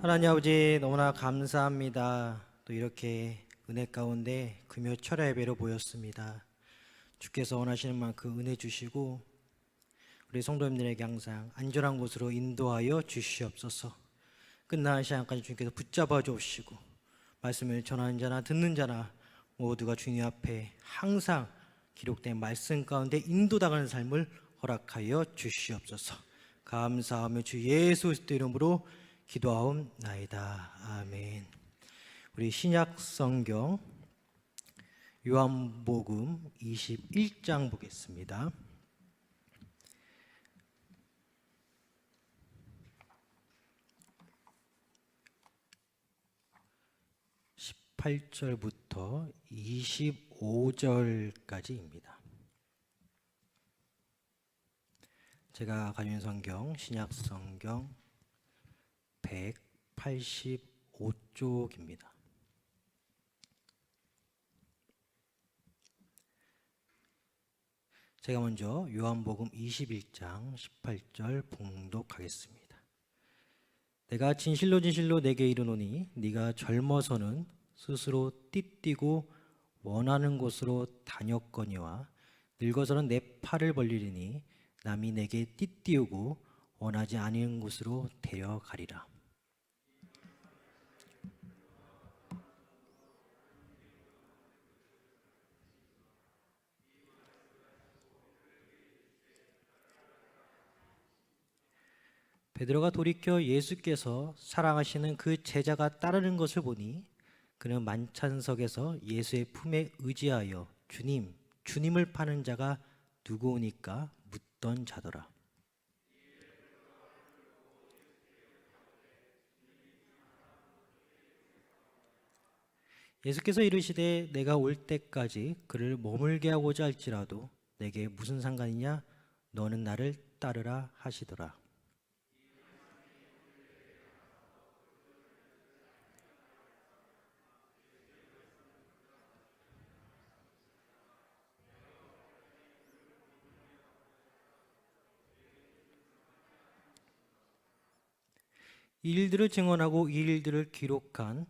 하나님 아버지 너무나 감사합니다. 또 이렇게 은혜 가운데 금요 철야 예배로 모였습니다. 주께서 원하시는 만큼 은혜 주시고 우리 성도님들에게 항상 안전한 곳으로 인도하여 주시옵소서. 끝나는 시간까지 주님께서 붙잡아 주시고 말씀을 전하는 자나 듣는 자나 모두가 주님 앞에 항상 기록된 말씀 가운데 인도당하는 삶을 허락하여 주시옵소서. 감사하며 주 예수 그리스도 이름으로 기도하옵나이다. 아멘. 우리 신약 성경 요한복음 21장 보겠습니다. 18절부터 25절까지입니다. 제가 가지고 있는 성경 신약 성경 185쪽입니다. 제가 먼저 요한복음 21장 18절 봉독하겠습니다. 내가 진실로 진실로 내게 이르노니 네가 젊어서는 스스로 띠띠고 원하는 곳으로 다녔거니와 늙어서는 내 팔을 벌리리니 남이 내게 띠띠우고 원하지 않은 곳으로 데려가리라. 베드로가 돌이켜 예수께서 사랑하시는 그 제자가 따르는 것을 보니 그는 만찬석에서 예수의 품에 의지하여 주님을 파는 자가 누구오니까 묻던 자더라. 예수께서 이르시되 내가 올 때까지 그를 머물게 하고자 할지라도 내게 무슨 상관이냐? 너는 나를 따르라 하시더라. 이 일들을 증언하고 이 일들을 기록한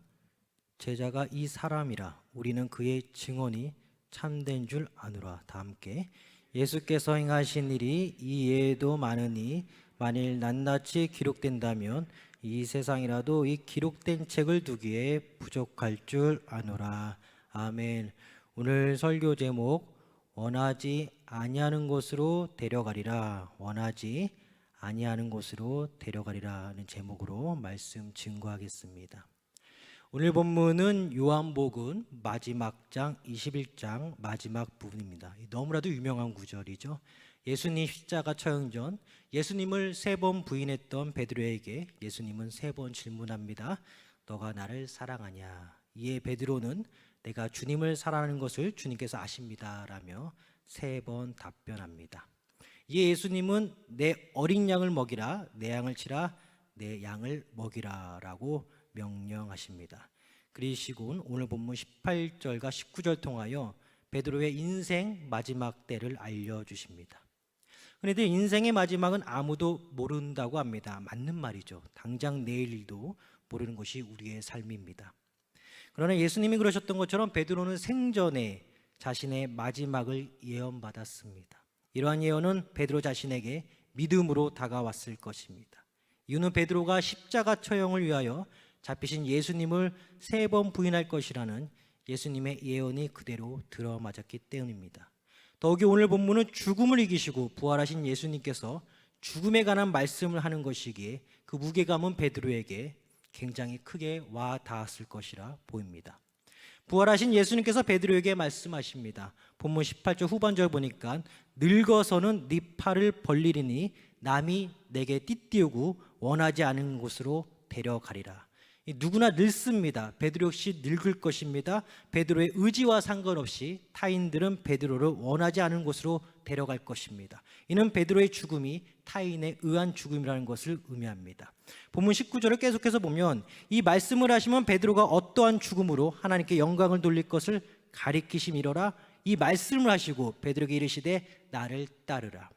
제자가 이 사람이라. 우리는 그의 증언이 참된 줄 아노라. 다 함께. 예수께서 행하신 일이 이외에도 많으니 만일 낱낱이 기록된다면 이 세상이라도 이 기록된 책을 두기에 부족할 줄 아노라. 아멘. 오늘 설교 제목 원하지 아니하는 곳으로 데려가리라. 원하지 아니하는 곳으로 데려가리라는 제목으로 말씀 증거하겠습니다. 오늘 본문은 요한복음 마지막 장 21장 마지막 부분입니다. 너무나도 유명한 구절이죠. 예수님 십자가 처형 전 예수님을 3번 부인했던 베드로에게 예수님은 3번 질문합니다. 너가 나를 사랑하냐? 이에 베드로는 내가 주님을 사랑하는 것을 주님께서 아십니다 라며 3번 답변합니다. 이에 예수님은 내 어린 양을 먹이라, 내 양을 치라, 내 양을 먹이라 라고 명령하십니다. 그리시곤 오늘 본문 18절과 19절 통하여 베드로의 인생 마지막 때를 알려주십니다. 그런데 인생의 마지막은 아무도 모른다고 합니다. 맞는 말이죠. 당장 내일 일도 모르는 것이 우리의 삶입니다. 그러나 예수님이 그러셨던 것처럼 베드로는 생전에 자신의 마지막을 예언받았습니다. 이러한 예언은 베드로 자신에게 믿음으로 다가왔을 것입니다. 이유는 베드로가 십자가 처형을 위하여 잡히신 예수님을 3번 부인할 것이라는 예수님의 예언이 그대로 들어맞았기 때문입니다. 더욱이 오늘 본문은 죽음을 이기시고 부활하신 예수님께서 죽음에 관한 말씀을 하는 것이기에 그 무게감은 베드로에게 굉장히 크게 와 닿았을 것이라 보입니다. 부활하신 예수님께서 베드로에게 말씀하십니다. 본문 18절 후반절 보니까 늙어서는 네 팔을 벌리리니 남이 내게 띠띠우고 원하지 않은 곳으로 데려가리라. 누구나 늙습니다. 베드로 역시 늙을 것입니다. 베드로의 의지와 상관없이 타인들은 베드로를 원하지 않은 곳으로 데려갈 것입니다. 이는 베드로의 죽음이 타인에 의한 죽음이라는 것을 의미합니다. 본문 19절을 계속해서 보면 이 말씀을 하시면 베드로가 어떠한 죽음으로 하나님께 영광을 돌릴 것을 가리키심이로라. 이 말씀을 하시고 베드로에게 이르시되 나를 따르라.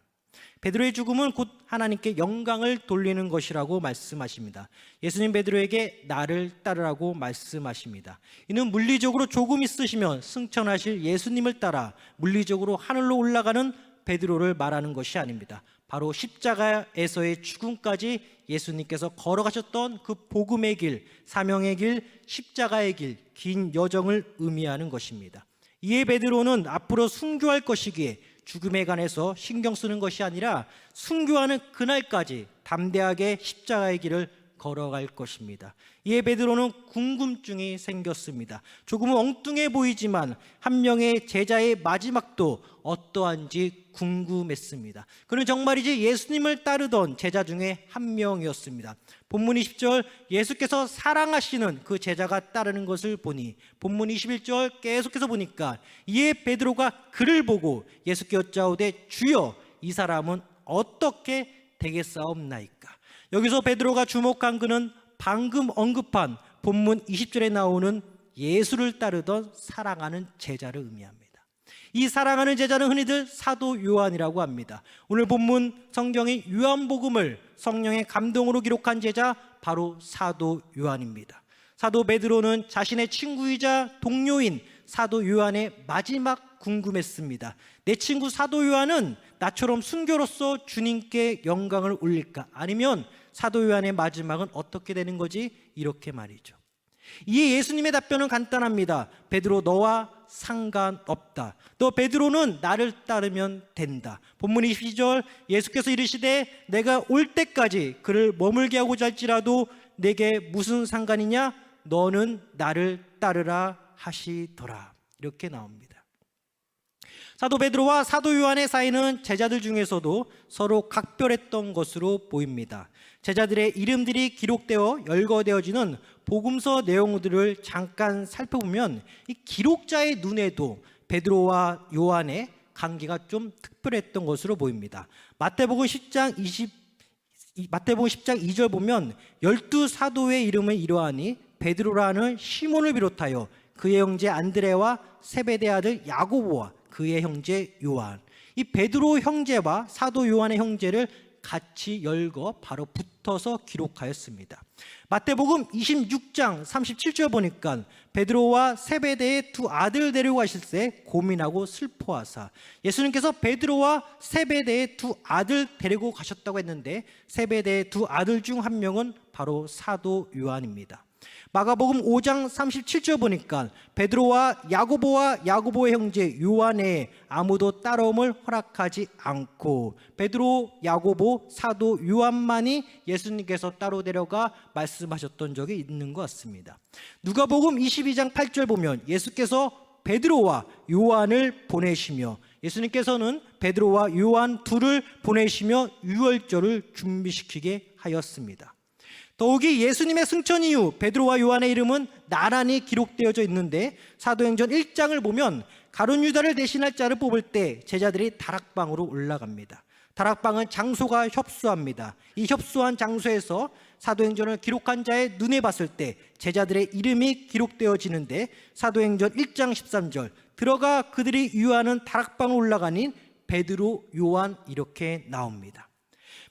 베드로의 죽음은 곧 하나님께 영광을 돌리는 것이라고 말씀하십니다. 예수님 베드로에게 나를 따르라고 말씀하십니다. 이는 물리적으로 조금 있으시면 승천하실 예수님을 따라 물리적으로 하늘로 올라가는 베드로를 말하는 것이 아닙니다. 바로 십자가에서의 죽음까지 예수님께서 걸어가셨던 그 복음의 길, 사명의 길, 십자가의 길, 긴 여정을 의미하는 것입니다. 이에 베드로는 앞으로 순교할 것이기에 죽음에 관해서 신경 쓰는 것이 아니라 순교하는 그날까지 담대하게 십자가의 길을 걸어갈 것입니다. 이에 베드로는 궁금증이 생겼습니다. 조금은 엉뚱해 보이지만 한 명의 제자의 마지막도 어떠한지 궁금했습니다. 그는 정말이지 예수님을 따르던 제자 중에 한 명이었습니다. 본문 20절 예수께서 사랑하시는 그 제자가 따르는 것을 보니 본문 21절 계속해서 보니까 이에 베드로가 그를 보고 예수께 여짜오되 주여 이 사람은 어떻게 되겠사옵나이까. 여기서 베드로가 주목한 그는 방금 언급한 본문 20절에 나오는 예수를 따르던 사랑하는 제자를 의미합니다. 이 사랑하는 제자는 흔히들 사도 요한이라고 합니다. 오늘 본문 성경이 요한복음을 성령의 감동으로 기록한 제자 바로 사도 요한입니다. 사도 베드로는 자신의 친구이자 동료인 사도 요한의 마지막 궁금했습니다. 내 친구 사도 요한은 나처럼 순교로서 주님께 영광을 올릴까? 아니면 사도 요한의 마지막은 어떻게 되는 거지? 이렇게 말이죠. 이에 예수님의 답변은 간단합니다. 베드로 너와 상관없다. 너 베드로는 나를 따르면 된다. 본문 22절 예수께서 이르시되 내가 올 때까지 그를 머물게 하고자 할지라도 내게 무슨 상관이냐? 너는 나를 따르라 하시더라. 이렇게 나옵니다. 사도 베드로와 사도 요한의 사이는 제자들 중에서도 서로 각별했던 것으로 보입니다. 제자들의 이름들이 기록되어 열거되어지는 복음서 내용들을 잠깐 살펴보면 이 기록자의 눈에도 베드로와 요한의 관계가 좀 특별했던 것으로 보입니다. 마태복음 10장 2절 보면 12사도의 이름은 이러하니 베드로라는 시몬을 비롯하여 그의 형제 안드레와 세베대 아들 야고보와 그의 형제 요한. 이 베드로 형제와 사도 요한의 형제를 같이 열거 바로 붙어서 기록하였습니다. 마태복음 26장 37절 보니까 베드로와 세베대의 두 아들 데려가실새 고민하고 슬퍼하사. 예수님께서 베드로와 세베대의 두 아들 데리고 가셨다고 했는데 세베대의 두 아들 중 한 명은 바로 사도 요한입니다. 마가복음 5장 37절 보니까 베드로와 야고보의 형제 요한의 아무도 따라옴을 허락하지 않고 베드로, 야고보, 사도 요한만이 예수님께서 따로 데려가 말씀하셨던 적이 있는 것 같습니다. 누가복음 22장 8절 보면 예수께서 베드로와 요한을 보내시며 예수님께서는 베드로와 요한 둘을 보내시며 유월절을 준비시키게 하였습니다. 더욱이 예수님의 승천 이후 베드로와 요한의 이름은 나란히 기록되어져 있는데 사도행전 1장을 보면 가룟 유다를 대신할 자를 뽑을 때 제자들이 다락방으로 올라갑니다. 다락방은 장소가 협소합니다. 이 협소한 장소에서 사도행전을 기록한 자의 눈에 봤을 때 제자들의 이름이 기록되어지는데 사도행전 1장 13절 들어가 그들이 유하는 다락방으로 올라가니 베드로, 요한 이렇게 나옵니다.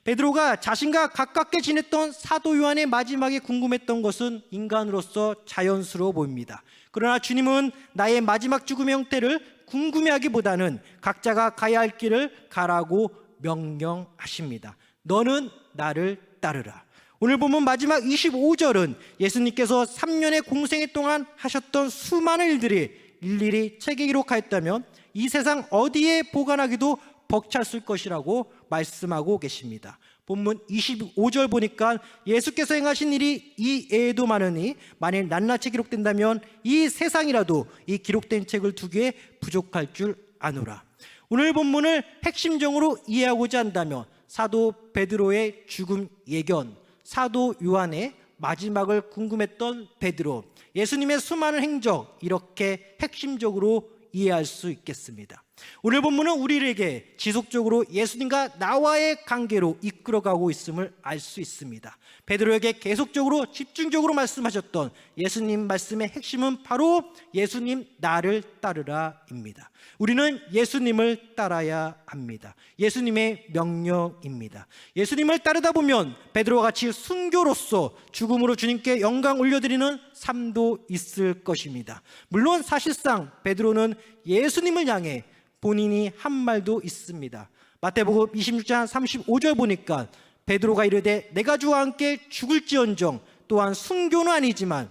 베드로가 자신과 가깝게 지냈던 사도 요한의 마지막에 궁금했던 것은 인간으로서 자연스러워 보입니다. 그러나 주님은 나의 마지막 죽음의 형태를 궁금해하기보다는 각자가 가야 할 길을 가라고 명령하십니다. 너는 나를 따르라. 오늘 보면 마지막 25절은 예수님께서 3년의 공생애 동안 하셨던 수많은 일들이 일일이 책에 기록하였다면 이 세상 어디에 보관하기도 벅찼을 것이라고 말씀하고 계십니다. 본문 25절 보니까 예수께서 행하신 일이 이 애에도 많으니 만일 낱낱이 기록된다면 이 세상이라도 이 기록된 책을 두기에 부족할 줄 아노라. 오늘 본문을 핵심적으로 이해하고자 한다면 사도 베드로의 죽음 예견, 사도 요한의 마지막을 궁금했던 베드로, 예수님의 수많은 행적 이렇게 핵심적으로 이해할 수 있겠습니다. 오늘 본문은 우리에게 지속적으로 예수님과 나와의 관계로 이끌어가고 있음을 알 수 있습니다. 베드로에게 계속적으로 집중적으로 말씀하셨던 예수님 말씀의 핵심은 바로 예수님 나를 따르라입니다. 우리는 예수님을 따라야 합니다. 예수님의 명령입니다. 예수님을 따르다 보면 베드로와 같이 순교로서 죽음으로 주님께 영광 올려드리는 삶도 있을 것입니다. 물론 사실상 베드로는 예수님을 향해 본인이 한 말도 있습니다. 마태복음 26장 35절 보니까 베드로가 이르되 내가 주와 함께 죽을지언정, 또한 순교는 아니지만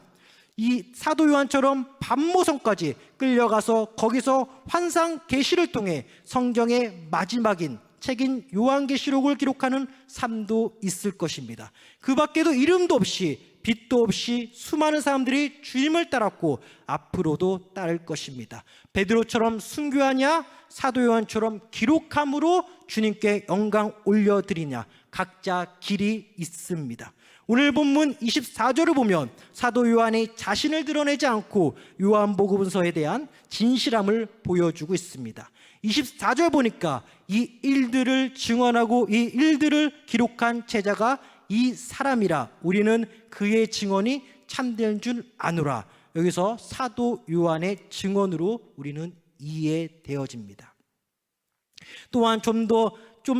이 사도 요한처럼 반모성까지 끌려가서 거기서 환상 계시를 통해 성경의 마지막인 책인 요한계시록을 기록하는 삶도 있을 것입니다. 그 밖에도 이름도 없이 빛도 없이 수많은 사람들이 주님을 따랐고 앞으로도 따를 것입니다. 베드로처럼 순교하냐, 사도 요한처럼 기록함으로 주님께 영광 올려드리냐, 각자 길이 있습니다. 오늘 본문 24절을 보면 사도 요한이 자신을 드러내지 않고 요한복음서에 대한 진실함을 보여주고 있습니다. 24절 보니까 이 일들을 증언하고 이 일들을 기록한 제자가 이 사람이라 우리는 그의 증언이 참된 줄 아노라. 여기서 사도 요한의 증언으로 우리는 이해되어집니다. 또한 좀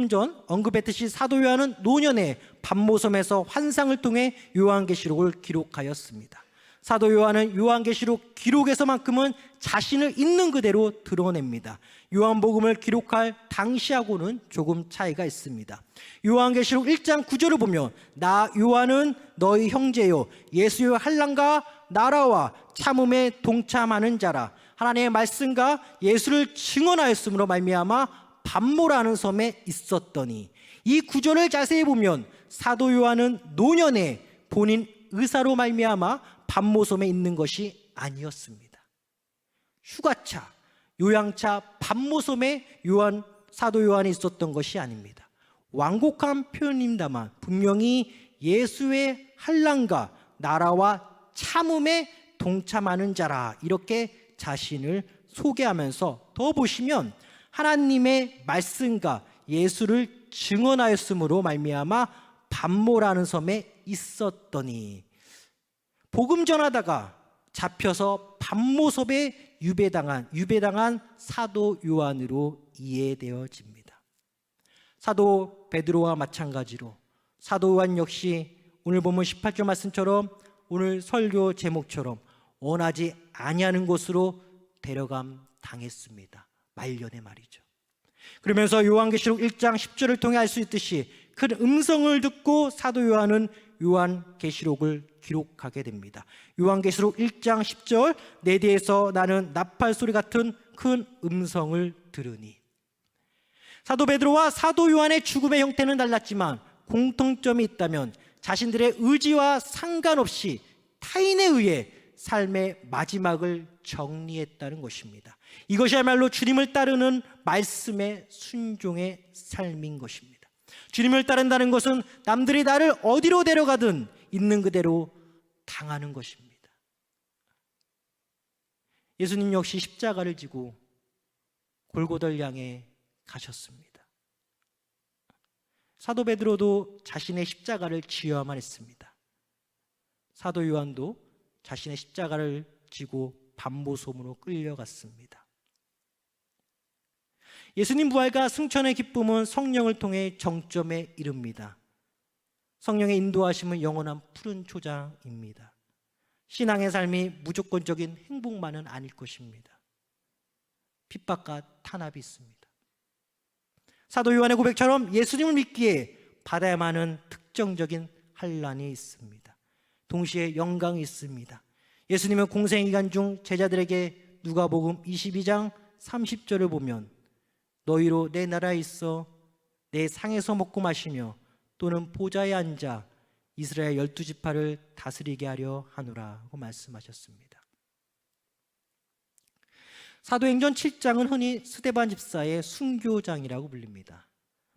전 언급했듯이 사도 요한은 노년에 반모섬에서 환상을 통해 요한계시록을 기록하였습니다. 사도 요한은 요한계시록 기록에서만큼은 자신을 있는 그대로 드러냅니다. 요한복음을 기록할 당시하고는 조금 차이가 있습니다. 요한계시록 1장 9절을 보면 나 요한은 너희 형제요 예수의 환난과 나라와 참음에 동참하는 자라. 하나님의 말씀과 예수를 증언하였으므로 말미암아 반모라는 섬에 있었더니, 이 구절을 자세히 보면 사도 요한은 노년에 본인 의사로 말미암아 반모섬에 있는 것이 아니었습니다. 휴가차, 요양차 반모섬에 사도 요한이 있었던 것이 아닙니다. 완곡한 표현입니다만 분명히 예수의 환난과 나라와 참음에 동참하는 자라, 이렇게 자신을 소개하면서 더 보시면 하나님의 말씀과 예수를 증언하였으므로 말미암아 반모라는 섬에 있었더니, 복음 전하다가 잡혀서 반모섬에 유배당한 사도 요한으로 이해되어집니다. 사도 베드로와 마찬가지로 사도 요한 역시 오늘 본문 18절 말씀처럼 오늘 설교 제목처럼 원하지 아니하는 곳으로 데려감 당했습니다. 말년에 말이죠. 그러면서 요한계시록 1장 10절을 통해 알 수 있듯이 큰 음성을 듣고 사도 요한은 요한계시록을 기록하게 됩니다. 요한계시록 1장 10절 내 뒤에서 나는 나팔 소리 같은 큰 음성을 들으니. 사도 베드로와 사도 요한의 죽음의 형태는 달랐지만 공통점이 있다면 자신들의 의지와 상관없이 타인에 의해 삶의 마지막을 정리했다는 것입니다. 이것이야말로 주님을 따르는 말씀의 순종의 삶인 것입니다. 주님을 따른다는 것은 남들이 나를 어디로 데려가든 있는 그대로 당하는 것입니다. 예수님 역시 십자가를 지고 골고다를 향해 가셨습니다. 사도 베드로도 자신의 십자가를 지어야만 했습니다. 사도 요한도 자신의 십자가를 지고 반모섬으로 끌려갔습니다. 예수님 부활과 승천의 기쁨은 성령을 통해 정점에 이릅니다. 성령의 인도하심은 영원한 푸른 초장입니다. 신앙의 삶이 무조건적인 행복만은 아닐 것입니다. 핍박과 탄압이 있습니다. 사도 요한의 고백처럼 예수님을 믿기에 받아야만 하는 특정적인 환난이 있습니다. 동시에 영광이 있습니다. 예수님은 공생기간 중 제자들에게 누가복음 22장 30절을 보면 너희로 내 나라에 있어 내 상에서 먹고 마시며 또는 보좌에 앉아 이스라엘 12지파를 다스리게 하려 하노라 하고 말씀하셨습니다. 사도행전 7장은 흔히 스데반 집사의 순교장이라고 불립니다.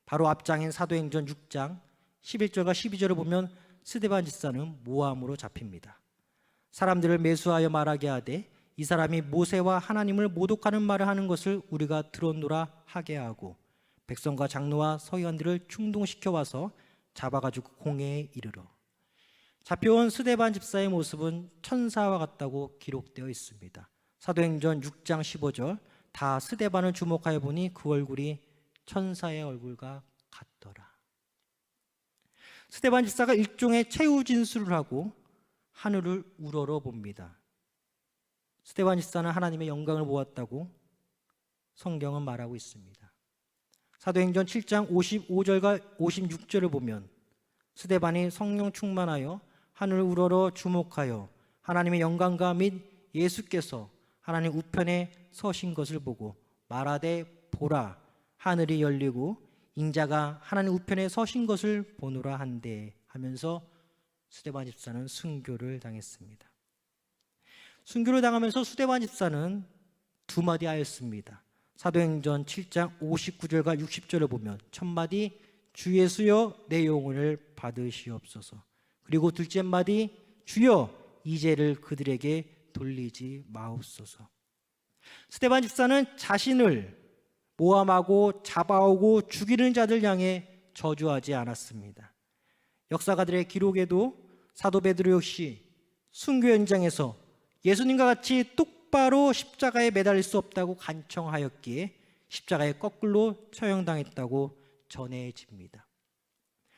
바로 앞장인 사도행전 6장 11절과 12절을 보면 스데반 집사는 모함으로 잡힙니다. 사람들을 매수하여 말하게 하되 이 사람이 모세와 하나님을 모독하는 말을 하는 것을 우리가 들었노라 하게 하고 백성과 장로와 서기관들을 충동시켜 와서 잡아가지고 공회에 이르러. 잡혀온 스데반 집사의 모습은 천사와 같다고 기록되어 있습니다. 사도행전 6장 15절 다 스데반을 주목하여 보니 그 얼굴이 천사의 얼굴과 같더라. 스데반 집사가 일종의 최후 진술을 하고 하늘을 우러러 봅니다. 스데반 집사는 하나님의 영광을 보았다고 성경은 말하고 있습니다. 사도행전 7장 55절과 56절을 보면 스데반이 성령 충만하여 하늘을 우러러 주목하여 하나님의 영광과 및 예수께서 하나님 우편에 서신 것을 보고 말하되 보라, 하늘이 열리고 인자가 하나님 우편에 서신 것을 보노라 한대 하면서 스데반 집사는 순교를 당했습니다. 순교를 당하면서 스데반 집사는 두 마디 하였습니다. 사도행전 7장 59절과 60절을 보면 첫 마디 주 예수여 내 영혼을 받으시옵소서, 그리고 둘째 마디 주여 이 죄를 그들에게 돌리지 마옵소서. 스데반 집사는 자신을 모함하고 잡아오고 죽이는 자들 향해 저주하지 않았습니다. 역사가들의 기록에도 사도 베드로 역시 순교 현장에서 예수님과 같이 똑바로 십자가에 매달릴 수 없다고 간청하였기에 십자가에 거꾸로 처형당했다고 전해집니다.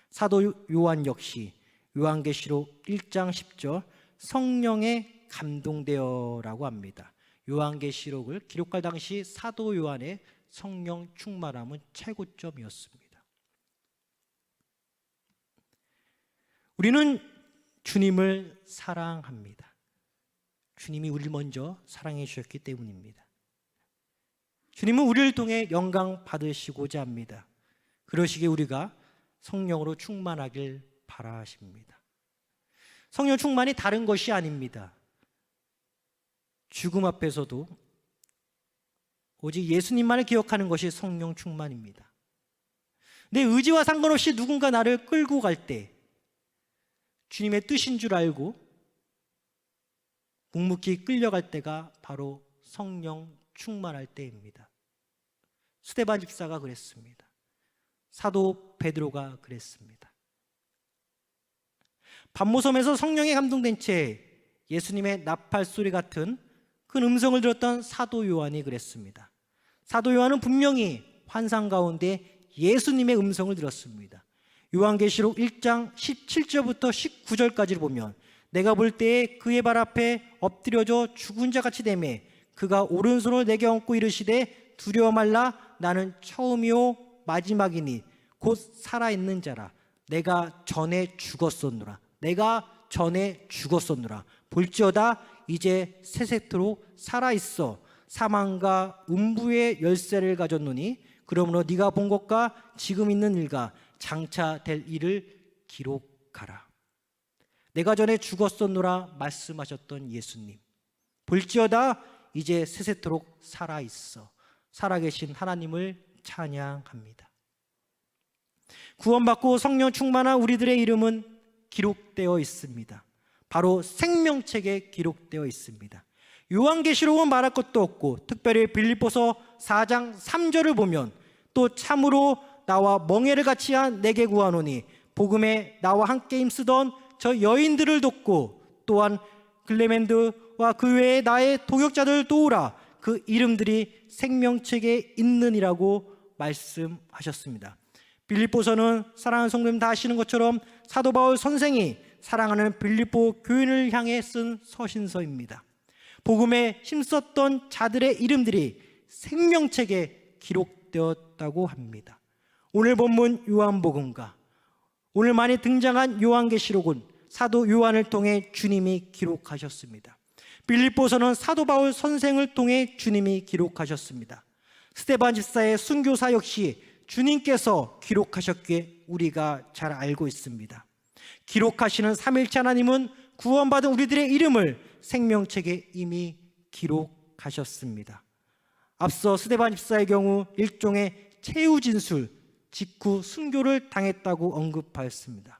사도 요한 역시 요한계시록 1장 10절 성령에 감동되어라고 합니다. 요한계시록을 기록할 당시 사도 요한의 성령 충만함은 최고점이었습니다. 우리는 주님을 사랑합니다. 주님이 우리를 먼저 사랑해 주셨기 때문입니다. 주님은 우리를 통해 영광 받으시고자 합니다. 그러시기에 우리가 성령으로 충만하길 바라십니다. 성령 충만이 다른 것이 아닙니다. 죽음 앞에서도 오직 예수님만을 기억하는 것이 성령 충만입니다. 내 의지와 상관없이 누군가 나를 끌고 갈 때 주님의 뜻인 줄 알고 묵묵히 끌려갈 때가 바로 성령 충만할 때입니다. 스데반 집사가 그랬습니다. 사도 베드로가 그랬습니다. 반모섬에서 성령에 감동된 채 예수님의 나팔 소리 같은 큰 음성을 들었던 사도 요한이 그랬습니다. 사도 요한은 분명히 환상 가운데 예수님의 음성을 들었습니다. 요한계시록 1장 17절부터 19절까지를 보면 내가 볼 때에 그의 발 앞에 엎드려져 죽은 자 같이 되매 그가 오른손을 내게 얹고 이르시되 두려워 말라, 나는 처음이요 마지막이니 곧 살아있는 자라. 내가 전에 죽었었노라. 내가 전에 죽었었노라. 볼지어다 이제 세세토록 살아있어 사망과 음부의 열쇠를 가졌노니 그러므로 네가 본 것과 지금 있는 일과 장차 될 일을 기록하라. 내가 전에 죽었었노라 말씀하셨던 예수님, 볼지어다 이제 세세토록 살아있어 살아계신 하나님을 찬양합니다. 구원받고 성령 충만한 우리들의 이름은 기록되어 있습니다. 바로 생명책에 기록되어 있습니다. 요한계시록은 말할 것도 없고 특별히 빌립보서 4장 3절을 보면 또 참으로 나와 멍에를 같이 한 내게 구하노니 복음에 나와 함께 힘쓰던 저 여인들을 돕고 또한 글레멘드와 그 외에 나의 동역자들을 도우라. 그 이름들이 생명책에 있느니라고 말씀하셨습니다. 빌립보서는 사랑하는 성도님 다 아시는 것처럼 사도 바울 선생이 사랑하는 빌립보 교인을 향해 쓴 서신서입니다. 복음에 힘썼던 자들의 이름들이 생명책에 기록되었다고 합니다. 오늘 본문 요한복음과 오늘 많이 등장한 요한계시록은 사도 요한을 통해 주님이 기록하셨습니다. 빌립보서는 사도 바울 선생을 통해 주님이 기록하셨습니다. 스데반 집사의 순교사 역시 주님께서 기록하셨기에 우리가 잘 알고 있습니다. 기록하시는 삼일체 하나님은 구원받은 우리들의 이름을 생명책에 이미 기록하셨습니다. 앞서 스데반 집사의 경우 일종의 최후 진술, 직후 순교를 당했다고 언급하였습니다.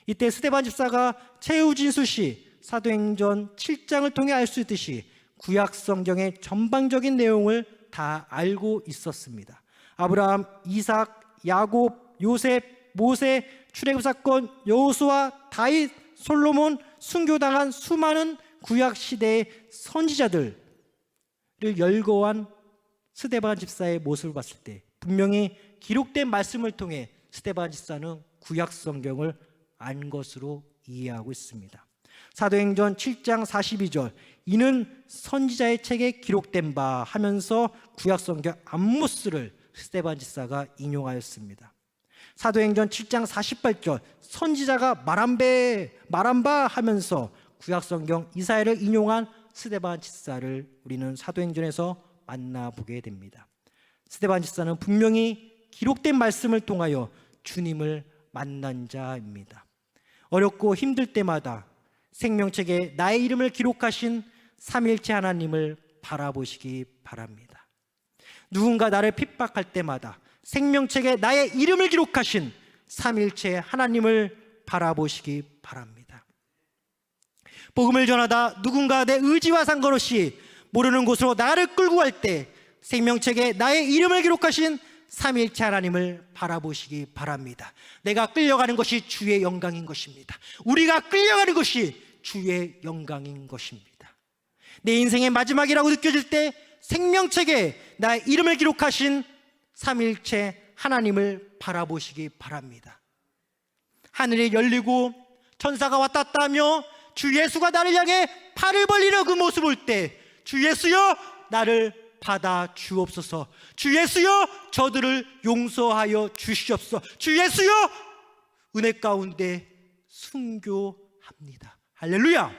이때 스데반 집사가 최후 진술 시 사도행전 7장을 통해 알 수 있듯이 구약 성경의 전반적인 내용을 다 알고 있었습니다. 아브라함, 이삭, 야곱, 요셉, 모세, 출애굽 사건, 여호수아, 다윗, 솔로몬, 순교당한 수많은 구약 시대의 선지자들을 열거한 스데반 집사의 모습을 봤을 때 분명히 기록된 말씀을 통해 스데반 집사는 구약 성경을 안 것으로 이해하고 있습니다. 사도행전 7장 42절, 이는 선지자의 책에 기록된 바 하면서 구약 성경 암모스를 스데반 집사가 인용하였습니다. 사도행전 7장 48절, 선지자가 말한 바 하면서 구약 성경 이사야를 인용한 스데반 집사를 우리는 사도행전에서 만나보게 됩니다. 스데반 집사는 분명히 기록된 말씀을 통하여 주님을 만난 자입니다. 어렵고 힘들 때마다 생명책에 나의 이름을 기록하신 삼위일체 하나님을 바라보시기 바랍니다. 누군가 나를 핍박할 때마다 생명책에 나의 이름을 기록하신 삼위일체 하나님을 바라보시기 바랍니다. 복음을 전하다 누군가 내 의지와 상관없이 모르는 곳으로 나를 끌고 갈 때 생명책에 나의 이름을 기록하신 삼위일체 하나님을 바라보시기 바랍니다. 내가 끌려가는 것이 주의 영광인 것입니다. 우리가 끌려가는 것이 주의 영광인 것입니다. 내 인생의 마지막이라고 느껴질 때 생명책에 나의 이름을 기록하신 삼위일체 하나님을 바라보시기 바랍니다. 하늘이 열리고 천사가 왔다 갔다 하며 주 예수가 나를 향해 팔을 벌리는 그 모습을 볼 때 주 예수여 나를 받아 주옵소서, 주 예수여 저들을 용서하여 주시옵소서, 주 예수여 은혜 가운데 순교합니다. 할렐루야.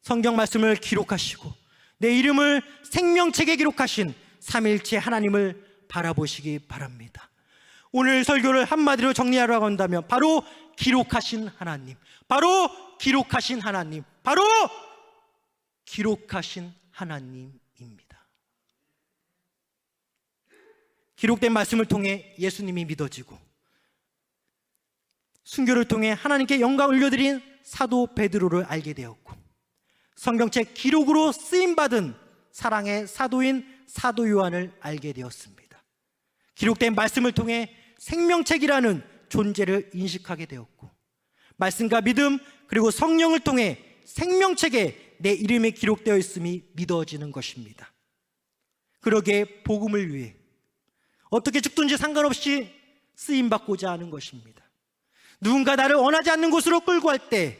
성경 말씀을 기록하시고 내 이름을 생명책에 기록하신 삼위일체 하나님을 바라보시기 바랍니다. 오늘 설교를 한마디로 정리하라고 한다면 바로 기록하신 하나님, 바로 기록하신 하나님, 바로 기록하신 하나님입니다. 기록된 말씀을 통해 예수님이 믿어지고 순교를 통해 하나님께 영광을 올려드린 사도 베드로를 알게 되었고 성경책 기록으로 쓰임받은 사랑의 사도인 사도 요한을 알게 되었습니다. 기록된 말씀을 통해 생명책이라는 존재를 인식하게 되었고 말씀과 믿음 그리고 성령을 통해 생명책에 내 이름이 기록되어 있음이 믿어지는 것입니다. 그러기에 복음을 위해 어떻게 죽든지 상관없이 쓰임받고자 하는 것입니다. 누군가 나를 원하지 않는 곳으로 끌고 갈 때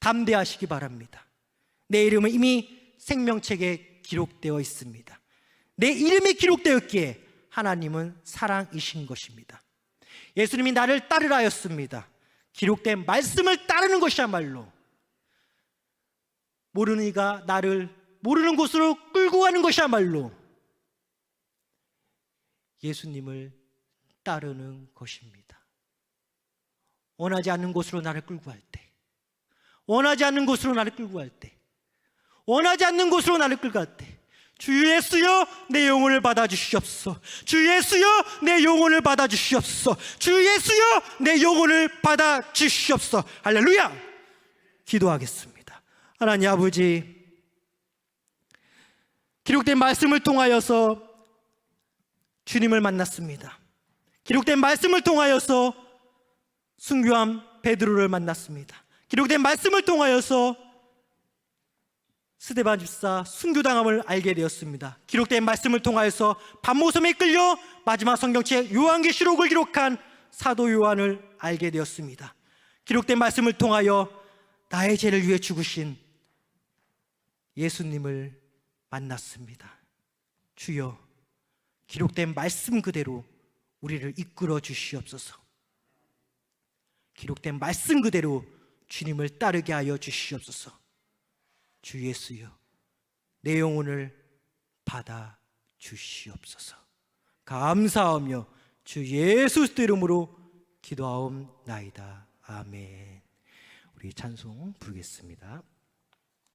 담대하시기 바랍니다. 내 이름은 이미 생명책에 기록되어 있습니다. 내 이름이 기록되었기에 하나님은 사랑이신 것입니다. 예수님이 나를 따르라 하였습니다. 기록된 말씀을 따르는 것이야말로 모르는 이가 나를 모르는 곳으로 끌고 가는 것이야말로 예수님을 따르는 것입니다. 원하지 않는 곳으로 나를 끌고 갈 때, 원하지 않는 곳으로 나를 끌고 갈 때, 원하지 않는 곳으로 나를 끌고 갈 때, 주 예수여 내 영혼을 받아주시옵소서, 주 예수여 내 영혼을 받아주시옵소서, 주 예수여 내 영혼을 받아주시옵소서. 할렐루야. 기도하겠습니다. 하나님 아버지, 기록된 말씀을 통하여서 주님을 만났습니다. 기록된 말씀을 통하여서 순교한 베드로를 만났습니다. 기록된 말씀을 통하여서 스데반 집사 순교당함을 알게 되었습니다. 기록된 말씀을 통하여서 밤모섬에 끌려 마지막 성경책 요한계시록을 기록한 사도 요한을 알게 되었습니다. 기록된 말씀을 통하여 나의 죄를 위해 죽으신 예수님을 만났습니다. 주여, 기록된 말씀 그대로 우리를 이끌어 주시옵소서. 기록된 말씀 그대로 주님을 따르게 하여 주시옵소서. 주 예수여 내 영혼을 받아 주시옵소서. 감사하며 주 예수 이름으로 기도하옵나이다. 아멘. 우리 찬송 부르겠습니다.